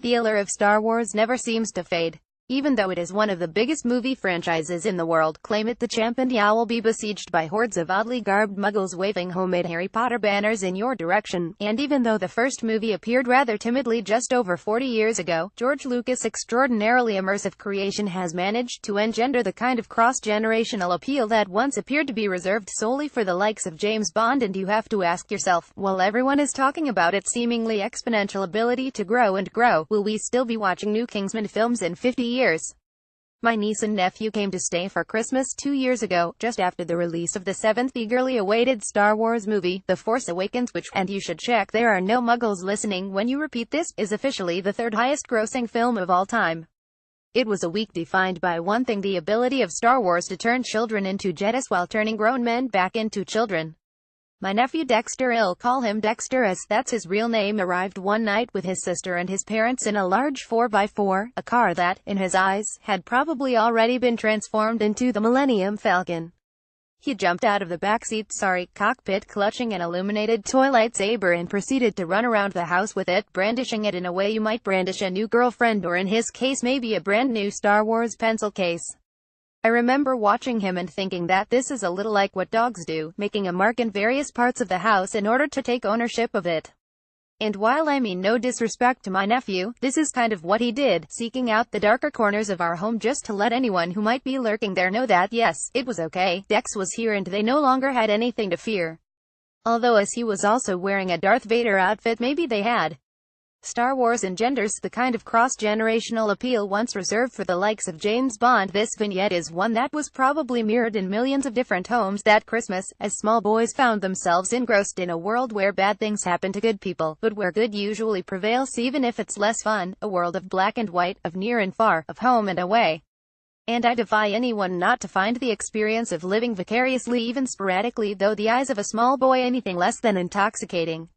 The allure of Star Wars never seems to fade. Even though it is one of the biggest movie franchises in the world, claim it the champ, and ya will be besieged by hordes of oddly garbed muggles waving homemade Harry Potter banners in your direction. And even though the first movie appeared rather timidly just over 40 years ago, George Lucas' extraordinarily immersive creation has managed to engender the kind of cross-generational appeal that once appeared to be reserved solely for the likes of James Bond. And you have to ask yourself, while everyone is talking about its seemingly exponential ability to grow and grow, will we still be watching new Kingsman films in 50 years? My niece and nephew came to stay for Christmas 2 years ago, just after the release of the 7th eagerly awaited Star Wars movie, The Force Awakens, which, and you should check there are no muggles listening when you repeat this, is officially the third highest grossing film of all time. It was a week defined by one thing: the ability of Star Wars to turn children into Jedis while turning grown men back into children. My nephew Dexter, I'll call him Dexter as that's his real name, arrived one night with his sister and his parents in a large 4x4, a car that, in his eyes, had probably already been transformed into the Millennium Falcon. He jumped out of the backseat, cockpit, clutching an illuminated toy lightsaber, and proceeded to run around the house with it, brandishing it in a way you might brandish a new girlfriend, or in his case maybe a brand new Star Wars pencil case. I remember watching him and thinking that this is a little like what dogs do, making a mark in various parts of the house in order to take ownership of it. And while I mean no disrespect to my nephew, this is kind of what he did, seeking out the darker corners of our home just to let anyone who might be lurking there know that, yes, it was okay, Dex was here and they no longer had anything to fear. Although as he was also wearing a Darth Vader outfit, maybe they had. Star Wars engenders the kind of cross-generational appeal once reserved for the likes of James Bond. This vignette is one that was probably mirrored in millions of different homes that Christmas, as small boys found themselves engrossed in a world where bad things happen to good people, but where good usually prevails even if it's less fun, a world of black and white, of near and far, of home and away. And I defy anyone not to find the experience of living vicariously, even sporadically, though the eyes of a small boy, anything less than intoxicating.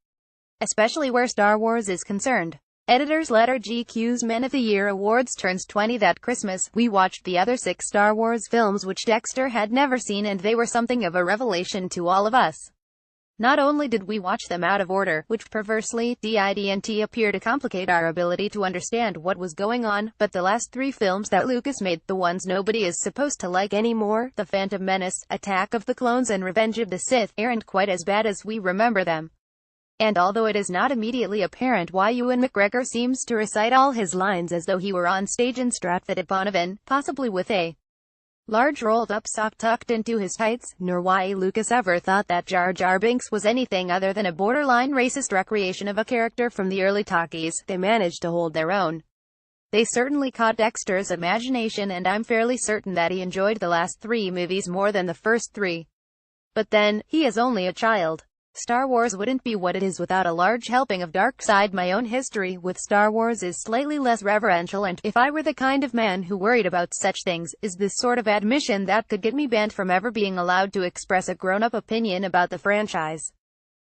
Especially where Star Wars is concerned. Editor's Letter: GQ's Men of the Year Awards turns 20 that Christmas. We watched the other 6 Star Wars films which Dexter had never seen, and they were something of a revelation to all of us. Not only did we watch them out of order, which perversely, didn't appear to complicate our ability to understand what was going on, but the last 3 films that Lucas made, the ones nobody is supposed to like anymore, The Phantom Menace, Attack of the Clones and Revenge of the Sith, aren't quite as bad as we remember them. And although it is not immediately apparent why Ewan McGregor seems to recite all his lines as though he were on stage in Stratford-upon-Avon, possibly with a large rolled-up sock tucked into his tights, nor why Lucas ever thought that Jar Jar Binks was anything other than a borderline racist recreation of a character from the early talkies, they managed to hold their own. They certainly caught Dexter's imagination, and I'm fairly certain that he enjoyed the last 3 movies more than the first 3. But then, he is only a child. Star Wars wouldn't be what it is without a large helping of dark side. My own history with Star Wars is slightly less reverential, and, if I were the kind of man who worried about such things, is this sort of admission that could get me banned from ever being allowed to express a grown-up opinion about the franchise.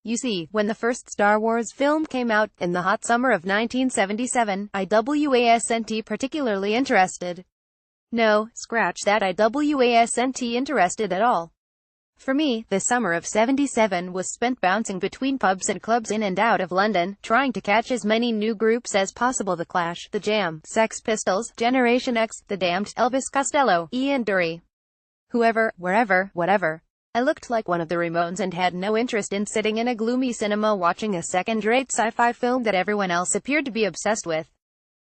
You see, when the first Star Wars film came out, in the hot summer of 1977, I wasn't particularly interested. No, scratch that, I wasn't interested at all. For me, the summer of '77 was spent bouncing between pubs and clubs in and out of London, trying to catch as many new groups as possible: The Clash, The Jam, Sex Pistols, Generation X, The Damned, Elvis Costello, Ian Dury. Whoever, wherever, whatever. I looked like one of the Ramones and had no interest in sitting in a gloomy cinema watching a second-rate sci-fi film that everyone else appeared to be obsessed with.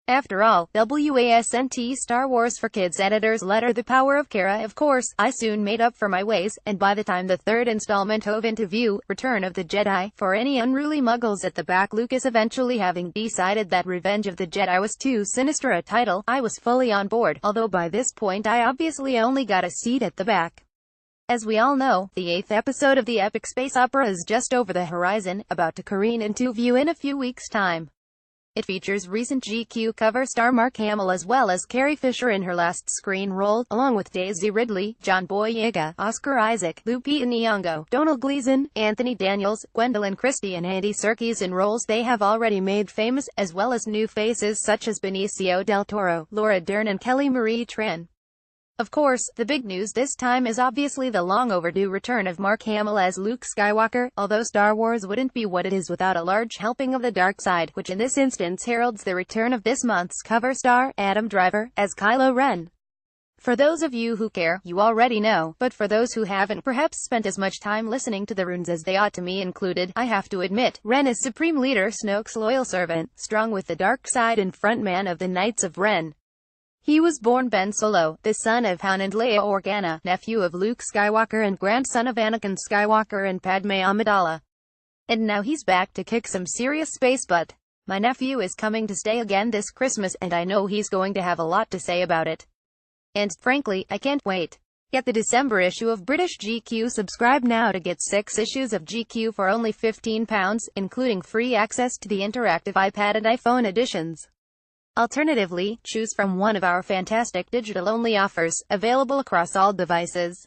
After all, wasn't Star Wars for Kids. Editor's Letter: The Power of Kara. Of course, I soon made up for my ways, and by the time the 3rd installment hove into view, Return of the Jedi, for any unruly muggles at the back, Lucas eventually having decided that Revenge of the Jedi was too sinister a title, I was fully on board, although by this point I obviously only got a seat at the back. As we all know, the 8th episode of the epic space opera is just over the horizon, about to careen into view in a few weeks' time. It features recent GQ cover star Mark Hamill as well as Carrie Fisher in her last screen role, along with Daisy Ridley, John Boyega, Oscar Isaac, Lupita Nyong'o, Donald Gleason, Anthony Daniels, Gwendolyn Christie and Andy Serkis in roles they have already made famous, as well as new faces such as Benicio del Toro, Laura Dern and Kelly Marie Tran. Of course, the big news this time is obviously the long-overdue return of Mark Hamill as Luke Skywalker, although Star Wars wouldn't be what it is without a large helping of the dark side, which in this instance heralds the return of this month's cover star, Adam Driver, as Kylo Ren. For those of you who care, you already know, but for those who haven't perhaps spent as much time listening to the runes as they ought to, me included, I have to admit, Ren is Supreme Leader Snoke's loyal servant, strong with the dark side and frontman of the Knights of Ren. He was born Ben Solo, the son of Han and Leia Organa, nephew of Luke Skywalker and grandson of Anakin Skywalker and Padme Amidala. And now he's back to kick some serious space butt. My nephew is coming to stay again this Christmas, and I know he's going to have a lot to say about it. And, frankly, I can't wait. Get the December issue of British GQ. Subscribe now to get 6 issues of GQ for only £15, including free access to the interactive iPad and iPhone editions. Alternatively, choose from one of our fantastic digital-only offers, available across all devices.